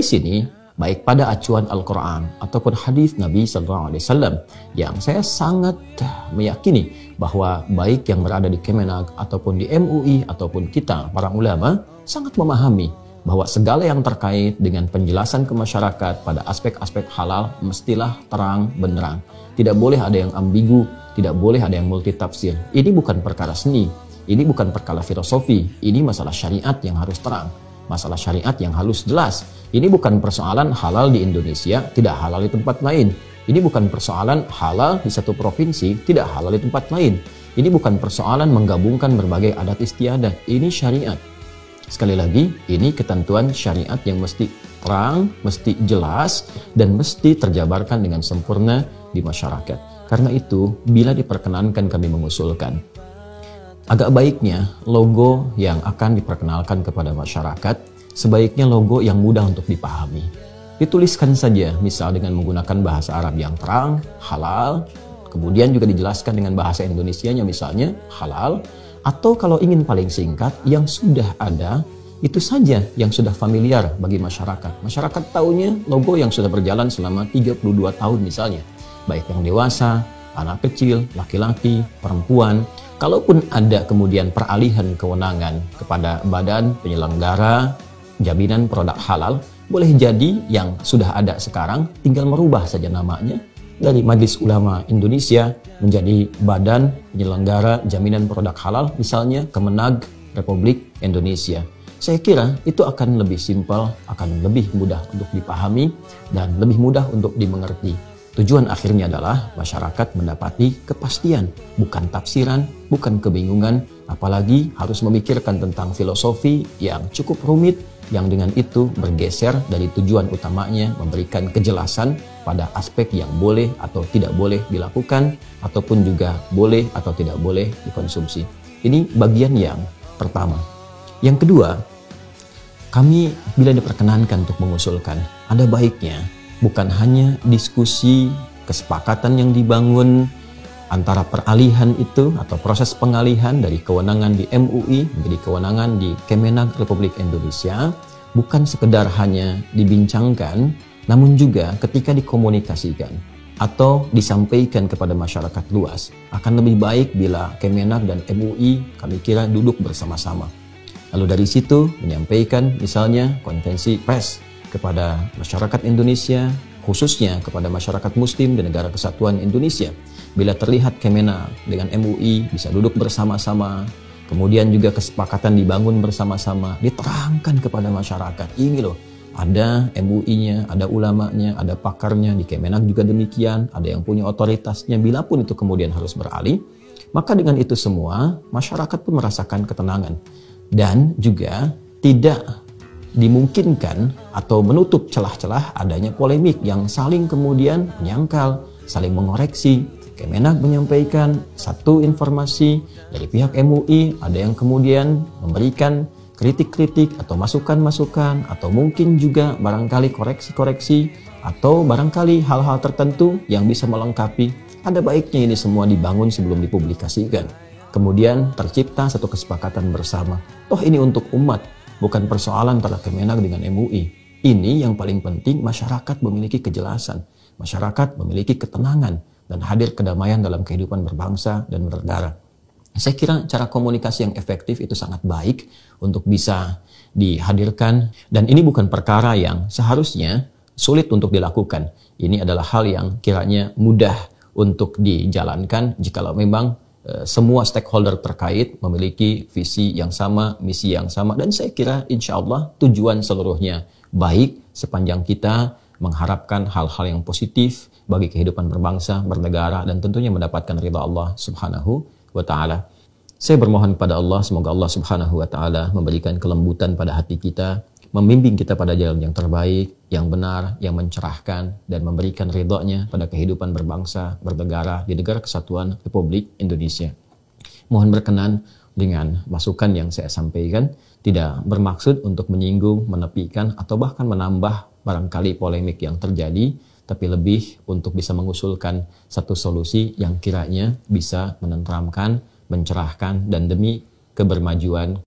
Di sini, baik pada acuan Al-Quran ataupun hadis Nabi SAW, yang saya sangat meyakini bahwa baik yang berada di Kemenag ataupun di MUI ataupun kita para ulama sangat memahami bahwa segala yang terkait dengan penjelasan ke masyarakat pada aspek-aspek halal mestilah terang benderang. Tidak boleh ada yang ambigu, tidak boleh ada yang multitafsir. Ini bukan perkara seni, ini bukan perkara filosofi, ini masalah syariat yang harus terang, masalah syariat yang harus jelas. Ini bukan persoalan halal di Indonesia, tidak halal di tempat lain. Ini bukan persoalan halal di satu provinsi, tidak halal di tempat lain. Ini bukan persoalan menggabungkan berbagai adat istiadat, ini syariat. Sekali lagi, ini ketentuan syariat yang mesti terang, mesti jelas, dan mesti terjabarkan dengan sempurna di masyarakat. Karena itu, bila diperkenankan kami mengusulkan, agak baiknya logo yang akan diperkenalkan kepada masyarakat, sebaiknya logo yang mudah untuk dipahami. Dituliskan saja, misal dengan menggunakan bahasa Arab yang terang, halal, kemudian juga dijelaskan dengan bahasa Indonesianya misalnya, halal, atau kalau ingin paling singkat, yang sudah ada, itu saja yang sudah familiar bagi masyarakat. Masyarakat tahunya logo yang sudah berjalan selama 32 tahun misalnya. Baik yang dewasa, anak kecil, laki-laki, perempuan. Kalaupun ada kemudian peralihan kewenangan kepada badan penyelenggara jaminan produk halal, boleh jadi yang sudah ada sekarang tinggal merubah saja namanya dari Majelis Ulama Indonesia menjadi Badan Penyelenggara Jaminan Produk Halal, misalnya Kemenag Republik Indonesia. Saya kira itu akan lebih simpel, akan lebih mudah untuk dipahami, dan lebih mudah untuk dimengerti. Tujuan akhirnya adalah masyarakat mendapati kepastian, bukan tafsiran, bukan kebingungan, apalagi harus memikirkan tentang filosofi yang cukup rumit, yang dengan itu bergeser dari tujuan utamanya memberikan kejelasan pada aspek yang boleh atau tidak boleh dilakukan, ataupun juga boleh atau tidak boleh dikonsumsi. Ini bagian yang pertama. Yang kedua, kami bila diperkenankan untuk mengusulkan, ada baiknya bukan hanya diskusi kesepakatan yang dibangun antara peralihan itu atau proses pengalihan dari kewenangan di MUI menjadi kewenangan di Kemenag Republik Indonesia, bukan sekedar hanya dibincangkan, namun juga ketika dikomunikasikan atau disampaikan kepada masyarakat luas, akan lebih baik bila Kemenag dan MUI kami kira duduk bersama-sama. Lalu dari situ menyampaikan misalnya konferensi pers kepada masyarakat Indonesia, khususnya kepada masyarakat Muslim di negara kesatuan Indonesia. Bila terlihat Kemenag dengan MUI bisa duduk bersama-sama, kemudian juga kesepakatan dibangun bersama-sama, diterangkan kepada masyarakat. Ini loh, ada MUI-nya, ada ulamanya, ada pakarnya, di Kemenag juga demikian, ada yang punya otoritasnya, bila pun itu kemudian harus beralih, maka dengan itu semua, masyarakat pun merasakan ketenangan. Dan juga tidak dimungkinkan atau menutup celah-celah adanya polemik yang saling kemudian menyangkal, saling mengoreksi. Kemenag menyampaikan satu informasi dari pihak MUI, ada yang kemudian memberikan kritik-kritik atau masukan-masukan, atau mungkin juga barangkali koreksi-koreksi, atau barangkali hal-hal tertentu yang bisa melengkapi. Ada baiknya ini semua dibangun sebelum dipublikasikan. Kemudian tercipta satu kesepakatan bersama. Toh ini untuk umat, bukan persoalan antara Kemenag dengan MUI. Ini yang paling penting, masyarakat memiliki kejelasan, masyarakat memiliki ketenangan, dan hadir kedamaian dalam kehidupan berbangsa dan bernegara. Saya kira cara komunikasi yang efektif itu sangat baik untuk bisa dihadirkan, dan ini bukan perkara yang seharusnya sulit untuk dilakukan. Ini adalah hal yang kiranya mudah untuk dijalankan jikalau memang semua stakeholder terkait memiliki visi yang sama, misi yang sama, dan saya kira insya Allah tujuan seluruhnya baik sepanjang kita mengharapkan hal-hal yang positif bagi kehidupan berbangsa, bernegara, dan tentunya mendapatkan ridha Allah Subhanahu wa Ta'ala. Saya bermohon kepada Allah, semoga Allah Subhanahu wa Ta'ala memberikan kelembutan pada hati kita, membimbing kita pada jalan yang terbaik, yang benar, yang mencerahkan, dan memberikan ridha-Nya pada kehidupan berbangsa, bernegara, di negara kesatuan Republik Indonesia. Mohon berkenan dengan masukan yang saya sampaikan, tidak bermaksud untuk menyinggung, menepikan, atau bahkan menambah barangkali polemik yang terjadi, tapi lebih untuk bisa mengusulkan satu solusi yang kiranya bisa menenteramkan, mencerahkan, dan demi kebermajuan